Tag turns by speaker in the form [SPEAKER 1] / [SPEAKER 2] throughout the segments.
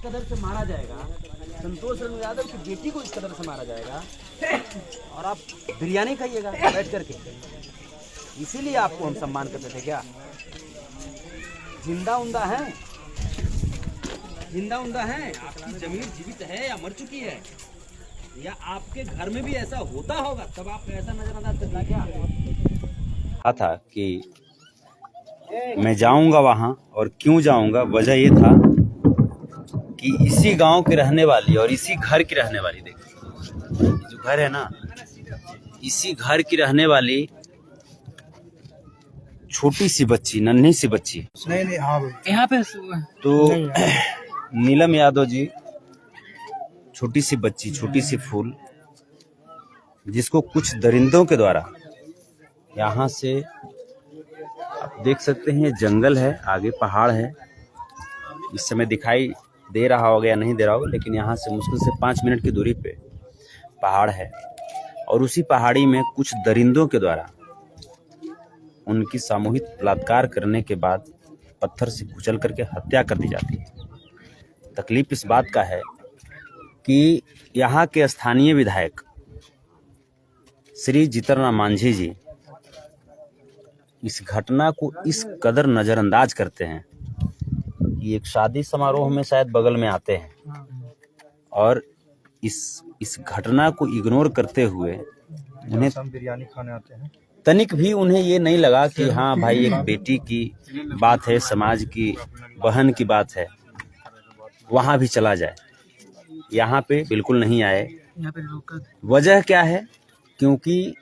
[SPEAKER 1] कदर से मारा जाएगा, संतोष रंग यादव की बेटी को इस कदर से मारा जाएगा, और आप बिरयानी खाइएगा बैठ करके। इसीलिए आपको हम सम्मान करते थे क्या? जिंदा उंदा है, जिंदा उंदा है? आपकी जमीन जीवित है या मर चुकी है? या आपके घर में भी ऐसा होता होगा तब आप ऐसा नजरअंदाज करना क्या?
[SPEAKER 2] कहा था कि मैं जाऊंगा वहां, और क्यों जाऊंगा, वजह ये था कि इसी गांव के रहने वाली और इसी घर की रहने वाली, देखिए जो घर है ना, इसी घर की रहने वाली छोटी सी बच्ची, नन्ही सी बच्ची,
[SPEAKER 3] नहीं हाँ
[SPEAKER 4] यहाँ पे
[SPEAKER 2] तो नीलम यादव जी, छोटी सी बच्ची, छोटी सी फूल, जिसको कुछ दरिंदों के द्वारा यहाँ से, आप देख सकते हैं, ये जंगल है, आगे पहाड़ है, इस समय दिखाई दे रहा होगा या नहीं दे रहा होगा, लेकिन यहाँ से मुश्किल से 5 मिनट की दूरी पे पहाड़ है, और उसी पहाड़ी में कुछ दरिंदों के द्वारा उनकी सामूहिक बलात्कार करने के बाद पत्थर से कुचल करके हत्या कर दी जाती है। तकलीफ इस बात का है कि यहाँ के स्थानीय विधायक श्री जीतनराम मांझी जी इस घटना को इस कदर नज़रअंदाज करते हैं कि एक शादी समारोह में शायद बगल में आते हैं, और इस घटना को इग्नोर करते हुए उन्हें
[SPEAKER 3] बिरयानी खाने आते हैं,
[SPEAKER 2] तनिक भी उन्हें ये नहीं लगा कि हाँ भाई, एक बेटी की बात है, समाज की बहन की बात है, वहाँ भी चला जाए। यहाँ पे बिल्कुल नहीं आए। वजह क्या है? क्योंकि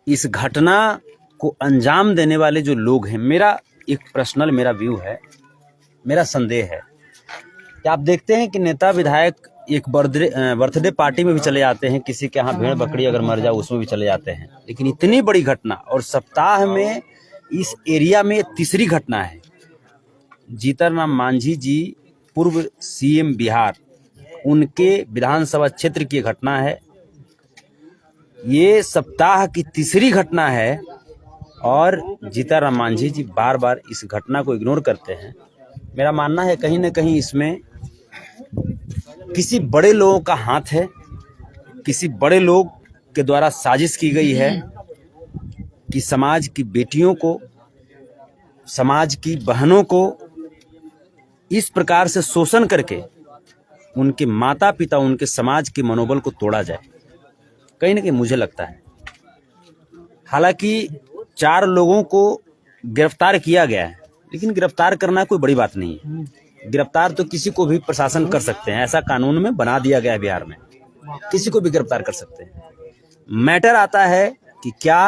[SPEAKER 2] इस घटना को अंजाम देने वाले जो लोग हैं, मेरा एक पर्सनल मेरा व्यू है, मेरा संदेह है कि आप देखते हैं कि नेता विधायक एक बर्थडे पार्टी में भी चले जाते हैं, किसी के यहाँ भेड़ बकरी अगर मर जाए उसमें भी चले जाते हैं, लेकिन इतनी बड़ी घटना, और सप्ताह में इस एरिया में तीसरी घटना है। जीतनराम मांझी जी पूर्व सीएम बिहार, उनके विधानसभा क्षेत्र की घटना है, ये सप्ताह की तीसरी घटना है, और जीतनराम मांझी जी बार बार इस घटना को इग्नोर करते हैं। मेरा मानना है कहीं ना कहीं इसमें किसी बड़े लोगों का हाथ है, किसी बड़े लोग के द्वारा साजिश की गई है कि समाज की बेटियों को, समाज की बहनों को इस प्रकार से शोषण करके उनके माता पिता, उनके समाज के मनोबल को तोड़ा जाए। कहीं ना कहीं मुझे लगता है, हालांकि 4 लोगों को गिरफ्तार किया गया है, लेकिन गिरफ्तार करना कोई बड़ी बात नहीं है। गिरफ्तार तो किसी को भी प्रशासन कर सकते हैं, ऐसा कानून में बना दिया गया है बिहार में, किसी को भी गिरफ्तार कर सकते हैं। मैटर आता है कि क्या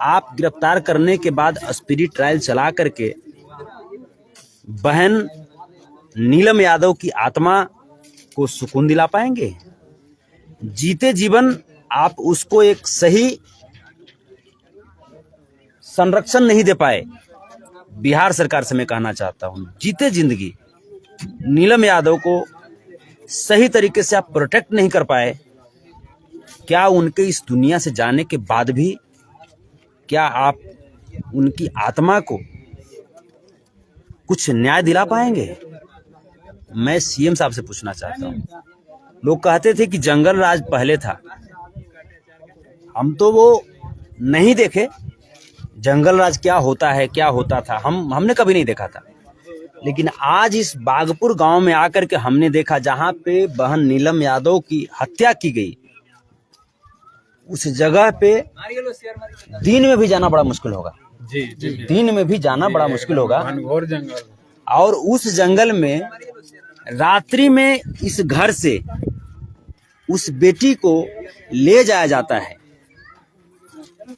[SPEAKER 2] आप गिरफ्तार करने के बाद स्पिरिट ट्रायल चला करके बहन नीलम यादव की आत्मा को सुकून दिला पाएंगे? जीते जीवन आप उसको एक सही संरक्षण नहीं दे पाए। बिहार सरकार से मैं कहना चाहता हूं, जीते जिंदगी नीलम यादव को सही तरीके से आप प्रोटेक्ट नहीं कर पाए, क्या उनके इस दुनिया से जाने के बाद भी क्या आप उनकी आत्मा को कुछ न्याय दिला पाएंगे? मैं सीएम साहब से पूछना चाहता हूं। लोग कहते थे कि जंगल राज पहले था, हम तो वो नहीं देखे, जंगल राज क्या होता है, क्या होता था, हमने कभी नहीं देखा था। लेकिन आज इस बागपुर गांव में आकर के हमने देखा, जहां पे बहन नीलम यादव की हत्या की गई, उस जगह पे दिन में भी जाना बड़ा मुश्किल होगा।
[SPEAKER 3] जी
[SPEAKER 2] दिन में भी जाना बड़ा मुश्किल होगा,
[SPEAKER 3] घनघोर जंगल,
[SPEAKER 2] और उस जंगल में रात्रि में इस घर से उस बेटी को ले जाया जाता है।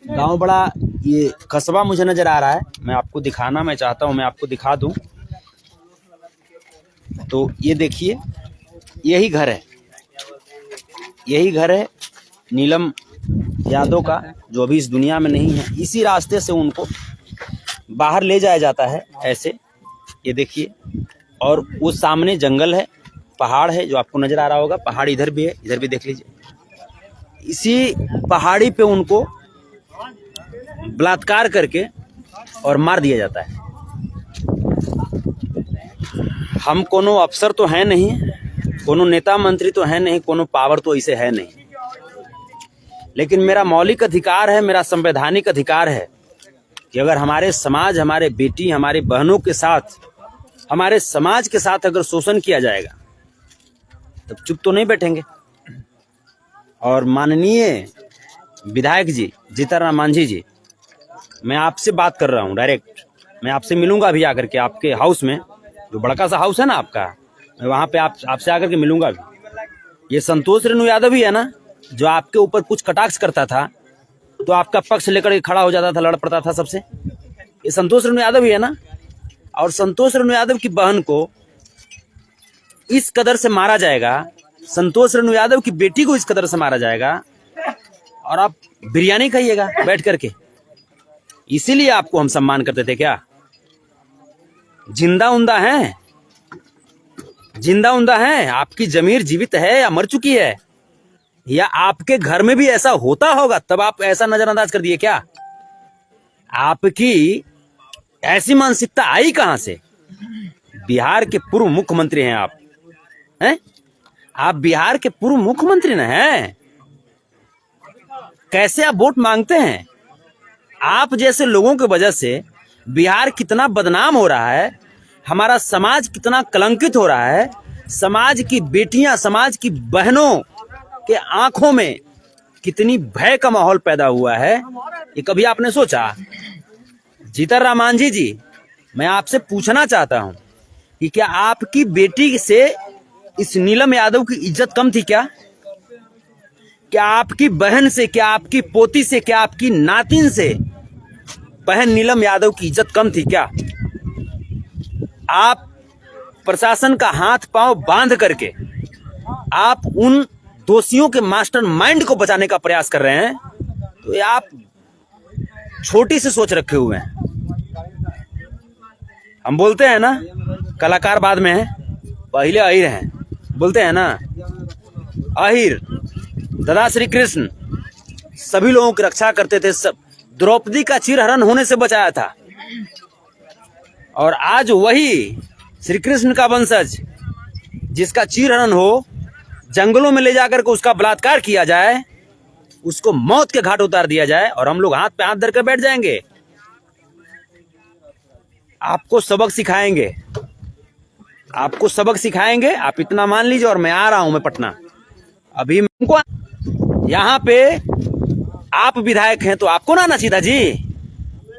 [SPEAKER 2] गांव बड़ा, ये कस्बा मुझे नजर आ रहा है, मैं आपको दिखाना मैं चाहता हूं, मैं आपको दिखा दूं। तो ये देखिए, यही घर है, यही घर है नीलम यादव का, जो अभी इस दुनिया में नहीं है। इसी रास्ते से उनको बाहर ले जाया जाता है ऐसे, ये देखिए। और वो सामने जंगल है, पहाड़ है जो आपको नजर आ रहा होगा, पहाड़ इधर भी है, इधर भी देख लीजिए। इसी पहाड़ी पे उनको बलात्कार करके और मार दिया जाता है। हम कोनो अफसर तो है नहीं, कोनो नेता मंत्री तो है नहीं, कोनो पावर तो ऐसे है नहीं, लेकिन मेरा मौलिक अधिकार है, मेरा संवैधानिक अधिकार है कि अगर हमारे समाज, हमारे बेटी, हमारी बहनों के साथ, हमारे समाज के साथ अगर शोषण किया जाएगा तब चुप तो नहीं बैठेंगे। और माननीय विधायक जी जीतनराम मांझी जी, मैं आपसे बात कर रहा हूँ डायरेक्ट, मैं आपसे मिलूंगा अभी आकर के आपके हाउस में, जो बड़का सा हाउस है ना आपका, मैं वहाँ पे आपसे आकर के मिलूंगा अभी। ये संतोष रेणु यादव ही है ना जो आपके ऊपर कुछ कटाक्ष करता था तो आपका पक्ष लेकर खड़ा हो जाता था, लड़ पड़ता था सबसे, ये संतोष रेणु यादव ही है ना। और संतोष रेणु यादव की बहन को इस कदर से मारा जाएगा, संतोष रेणु यादव की बेटी को इस कदर से मारा जाएगा, और आप बिरयानी खाइएगा बैठ करके। इसीलिए आपको हम सम्मान करते थे क्या? जिंदा उंदा है, जिंदा उंदा है, आपकी जमीर जीवित है या मर चुकी है? या आपके घर में भी ऐसा होता होगा तब आप ऐसा नजरअंदाज कर दिए क्या? आपकी ऐसी मानसिकता आई कहां से? बिहार के पूर्व मुख्यमंत्री हैं आप, हैं? आप बिहार के पूर्व मुख्यमंत्री न हैं? कैसे आप वोट मांगते हैं? आप जैसे लोगों की वजह से बिहार कितना बदनाम हो रहा है, हमारा समाज कितना कलंकित हो रहा है, समाज की बेटियां, समाज की बहनों के आंखों में कितनी भय का माहौल पैदा हुआ है, ये कभी आपने सोचा? जीतनराम मांझी जी, मैं आपसे पूछना चाहता हूं कि क्या आपकी बेटी से इस नीलम यादव की इज्जत कम थी क्या? क्या आपकी बहन से, क्या आपकी पोती से, क्या आपकी नातिन से बहन नीलम यादव की इज्जत कम थी क्या? आप प्रशासन का हाथ पांव बांध करके आप उन दोषियों के मास्टरमाइंड को बचाने का प्रयास कर रहे हैं, तो ये आप छोटी सी सोच रखे हुए हैं। हम बोलते हैं ना, कलाकार बाद में है, पहले अहिर हैं, बोलते हैं ना अहिर। दादा श्री कृष्ण सभी लोगों की रक्षा करते थे, सब द्रौपदी का चीरहरण होने से बचाया था। और आज वही श्री कृष्ण का वंशज जिसका चीरहरण हो, जंगलों में ले जाकर के उसका बलात्कार किया जाए, उसको मौत के घाट उतार दिया जाए, और हम लोग हाथ पे हाथ धर कर बैठ जाएंगे? आपको सबक सिखाएंगे, आपको सबक सिखाएंगे। आप इतना मान लीजिए, और मैं आ रहा हूं, मैं पटना अभी। यहाँ पे आप विधायक हैं तो आपको ना आना सीधा जी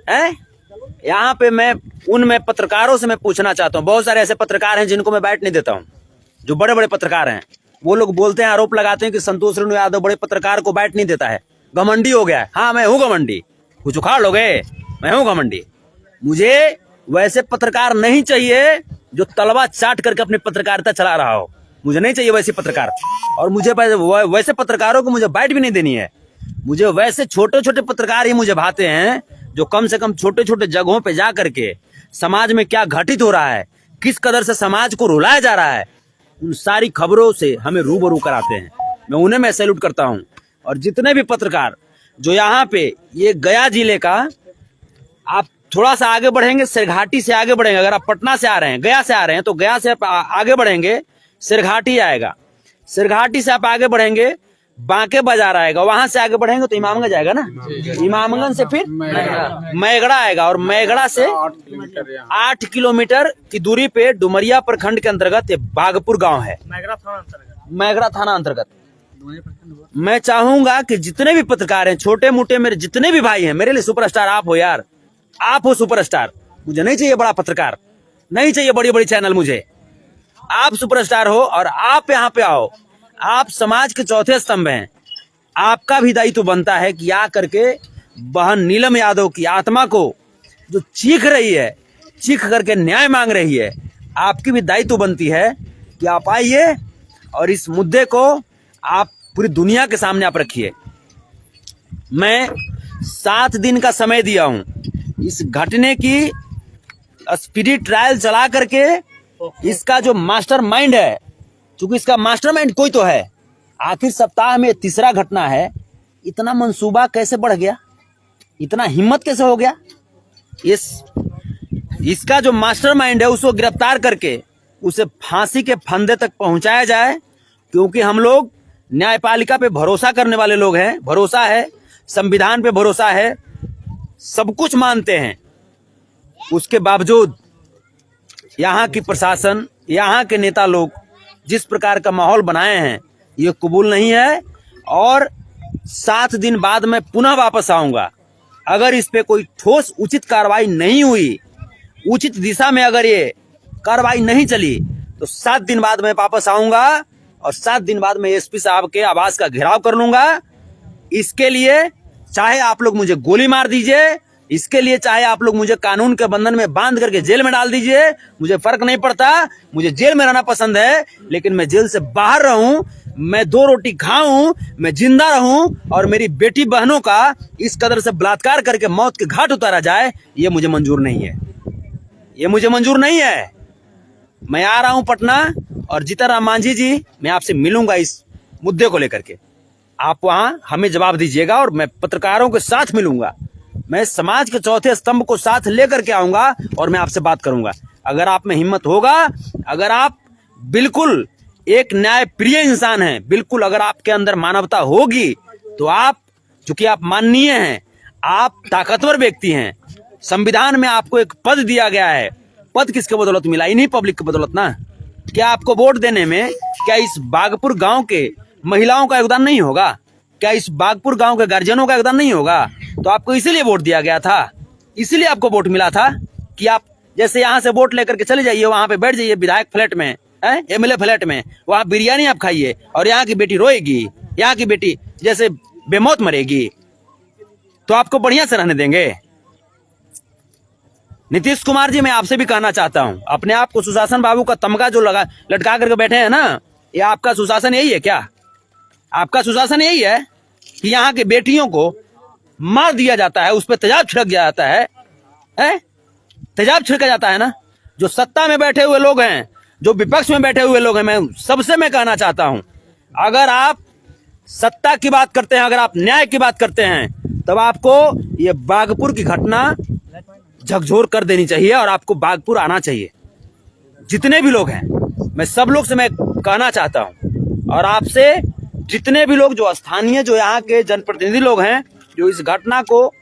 [SPEAKER 2] है। यहाँ पे मैं पत्रकारों से मैं पूछना चाहता हूँ, बहुत सारे ऐसे पत्रकार हैं जिनको मैं बैठ नहीं देता हूँ, जो बड़े बड़े पत्रकार हैं, वो लोग बोलते हैं, आरोप लगाते हैं कि संतोष रेणु यादव बड़े पत्रकार को बैठ नहीं देता है, घमंडी हो गया है। हाँ, मैं हूँ घमंडी, कुछ उखाड़ लोगे, मैं हूँ घमंडी। मुझे वैसे पत्रकार नहीं चाहिए जो तलवा चाट करके अपनी पत्रकारिता चला रहा हो, मुझे नहीं चाहिए वैसे पत्रकार। और मुझे वैसे पत्रकारों को मुझे बाइट भी नहीं देनी है। मुझे वैसे छोटे छोटे पत्रकार ही मुझे भाते हैं जो कम से कम छोटे छोटे जगहों पे जा करके समाज में क्या घटित हो रहा है, किस कदर से समाज को रुलाया जा रहा है, उन सारी खबरों से हमें रूबरू कराते हैं। मैं सैल्यूट करता हूं। और जितने भी पत्रकार जो यहाँ पे, ये गया जिले का, आप थोड़ा सा आगे बढ़ेंगे, सिरघाटी से आगे बढ़ेंगे, अगर आप पटना से आ रहे हैं, गया से आ रहे हैं, तो गया से आप आगे बढ़ेंगे, सिरघाटी आएगा, सिरघाटी से आप आगे बढ़ेंगे, बांके बाजार आएगा, वहां से आगे बढ़ेंगे तो इमामगंज आएगा ना, इमामगंज से फिर मैगड़ा आएगा, और मैगड़ा से 8 किलोमीटर की दूरी पे डुमरिया प्रखंड के अंतर्गत ये बागपुर गांव है, मैगड़ा थाना अंतर्गत। मैं चाहूंगा कि जितने भी पत्रकार हैं, छोटे मोटे, मेरे जितने भी भाई हैं, मेरे लिए सुपरस्टार आप हो यार, आप हो सुपरस्टार। मुझे नहीं चाहिए बड़ा पत्रकार, नहीं चाहिए बड़ी बड़ी चैनल, मुझे आप सुपरस्टार हो और आप यहाँ पे आओ। आप समाज के चौथे स्तंभ हैं, आपका भी दायित्व बनता है कि आ करके बहन नीलम यादव की आत्मा को जो चीख रही है, चीख करके न्याय मांग रही है, आपकी भी दायित्व बनती है कि आप आइए और इस मुद्दे को आप पूरी दुनिया के सामने आप रखिए। मैं 7 दिन का समय दिया हूं इस घटने की स्पीडी ट्रायल चला करके इसका जो मास्टरमाइंड है, क्योंकि इसका मास्टरमाइंड कोई तो है। आखिर सप्ताह में तीसरा घटना है, इतना मंसूबा कैसे बढ़ गया, इतना हिम्मत कैसे हो गया? इसका जो मास्टरमाइंड है उसको गिरफ्तार करके उसे फांसी के फंदे तक पहुंचाया जाए, क्योंकि हम लोग न्यायपालिका पे भरोसा करने वाले लोग हैं, भरोसा है, संविधान पे भरोसा है, सब कुछ मानते हैं। उसके बावजूद यहाँ की प्रशासन, यहाँ के नेता लोग जिस प्रकार का माहौल बनाए हैं, ये कबूल नहीं है। और 7 दिन बाद मैं पुनः वापस आऊंगा। अगर इस पे कोई ठोस उचित कार्रवाई नहीं हुई, उचित दिशा में अगर ये कार्रवाई नहीं चली, तो 7 दिन बाद मैं वापस आऊंगा और 7 दिन बाद मैं एसपी साहब के आवास का घेराव कर लूंगा। इसके लिए चाहे आप लोग मुझे गोली मार दीजिए, इसके लिए चाहे आप लोग मुझे कानून के बंधन में बांध करके जेल में डाल दीजिए, मुझे फर्क नहीं पड़ता। मुझे जेल में रहना पसंद है, लेकिन मैं जेल से बाहर रहूं, मैं 2 रोटी खाऊं, मैं जिंदा रहूं और मेरी बेटी बहनों का इस कदर से बलात्कार करके मौत के घाट उतारा जाए, ये मुझे मंजूर नहीं है, ये मुझे मंजूर नहीं है। मैं आ रहा हूं पटना और जीतनराम मांझी जी, मैं आपसे मिलूंगा इस मुद्दे को लेकर के। आप वहां हमें जवाब दीजिएगा और मैं पत्रकारों के साथ मिलूंगा। मैं समाज के चौथे स्तंभ को साथ लेकर के आऊंगा और मैं आपसे बात करूंगा। अगर आप में हिम्मत होगा, अगर आप बिल्कुल एक न्याय प्रिय इंसान हैं, बिल्कुल अगर आपके अंदर मानवता होगी, तो आप, चूंकि आप माननीय हैं, आप ताकतवर व्यक्ति हैं, संविधान में आपको एक पद दिया गया है। पद किसके बदौलत मिला? इन्हीं पब्लिक की बदौलत ना। क्या आपको वोट देने में क्या इस बागपुर गांव के महिलाओं का योगदान नहीं होगा? क्या इस बागपुर गांव के गार्जियनों का योगदान नहीं होगा? तो आपको इसीलिए वोट दिया गया था, इसीलिए आपको वोट मिला था कि आप जैसे यहाँ से वोट लेकर के चले जाइए, वहां पे बैठ जाइए विधायक फ्लैट में, एमएलए फ्लैट में, वहां बिरयानी आप खाइए और यहाँ की बेटी रोएगी, यहाँ की बेटी जैसे बेमौत मरेगी, तो आपको बढ़िया से रहने देंगे? नीतीश कुमार जी, मैं आपसे भी कहना चाहता हूं, अपने आप को सुशासन बाबू का तमगा जो लटका करके बैठे हैं ना, ये आपका सुशासन यही है क्या? आपका सुशासन यही है कि यहाँ की बेटियों को मार दिया जाता है, उस पर तेजाब छिड़क जाता है, तेजाब छिड़का जाता है ना? जो सत्ता में बैठे हुए लोग हैं, जो विपक्ष में बैठे हुए लोग हैं, मैं सबसे मैं कहना चाहता हूं, अगर आप सत्ता की बात करते हैं, अगर आप न्याय की बात करते हैं, तब आपको ये बागपुर की घटना झकझोर कर देनी चाहिए और आपको बागपुर आना चाहिए। जितने भी लोग हैं, मैं सब लोग से मैं कहना चाहता हूं, और आपसे जितने भी लोग जो स्थानीय, जो यहाँ के जनप्रतिनिधि लोग हैं, जो इस घटना को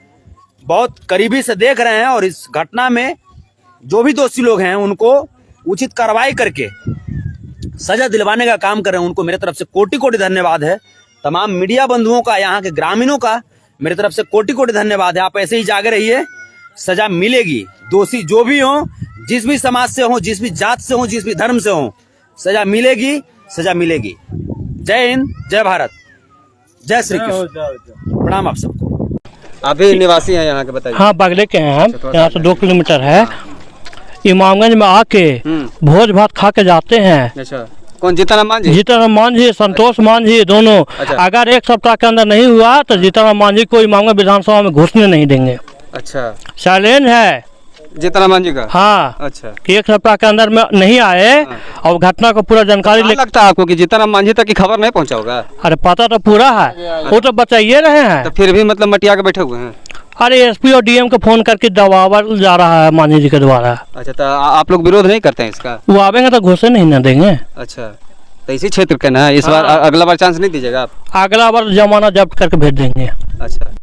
[SPEAKER 2] बहुत करीबी से देख रहे हैं और इस घटना में जो भी दोषी लोग हैं उनको उचित कार्रवाई करके सजा दिलवाने का काम कर रहे हैं, उनको मेरे तरफ से कोटि कोटि धन्यवाद है। तमाम मीडिया बंधुओं का, यहाँ के ग्रामीणों का मेरे तरफ से कोटि कोटि धन्यवाद है। आप ऐसे ही जागे रहिए, सजा मिलेगी। दोषी जो भी हो, जिस भी समाज से हो, जिस भी जात से हो, जिस भी धर्म से हो, सजा मिलेगी, सजा मिलेगी। जय हिंद, जय भारत, जय श्री कृष्ण। प्रणाम आप सबको। आप भी निवासी हैं यहाँ के, बताइए।
[SPEAKER 4] हाँ, बागले के हैं हम, यहाँ से 2 किलोमीटर है। इमामगंज में आके भोज भात खा के जाते हैं।
[SPEAKER 2] अच्छा, कौन? जीतनराम मांझी?
[SPEAKER 4] जीतनराम मांझी, संतोष मांझी, दोनों।
[SPEAKER 2] अच्छा।
[SPEAKER 4] अगर 1 सप्ताह के अंदर नहीं हुआ तो जीतनराम मांझी को इमामगंज विधानसभा में घुसने नहीं देंगे।
[SPEAKER 2] अच्छा,
[SPEAKER 4] चैलेंज है
[SPEAKER 2] जीतनराम मांझी का?
[SPEAKER 4] हाँ।
[SPEAKER 2] अच्छा,
[SPEAKER 4] कि 1 सप्ताह के अंदर में नहीं आए और घटना को पूरा जानकारी ले।
[SPEAKER 2] लगता है आपको कि जीतनराम मांझी तक की खबर नहीं पहुंचा होगा?
[SPEAKER 4] अरे पता तो पूरा है, वो तो बताइए रहे हैं।
[SPEAKER 2] तो फिर भी मतलब मटिया के बैठे हुए हैं?
[SPEAKER 4] अरे एसपी और डीएम को फोन करके दबावा जा रहा है मांझी जी के द्वारा।
[SPEAKER 2] अच्छा, तो आप लोग विरोध नहीं करते हैं इसका?
[SPEAKER 4] वो आवेंगे तो घुसे नहीं न देंगे।
[SPEAKER 2] अच्छा, तो इसी क्षेत्र के ना इस बार, अगला बार चांस नहीं दीजिएगा आप?
[SPEAKER 4] अगला बार जमाना जब्त करके भेज देंगे।
[SPEAKER 2] अच्छा।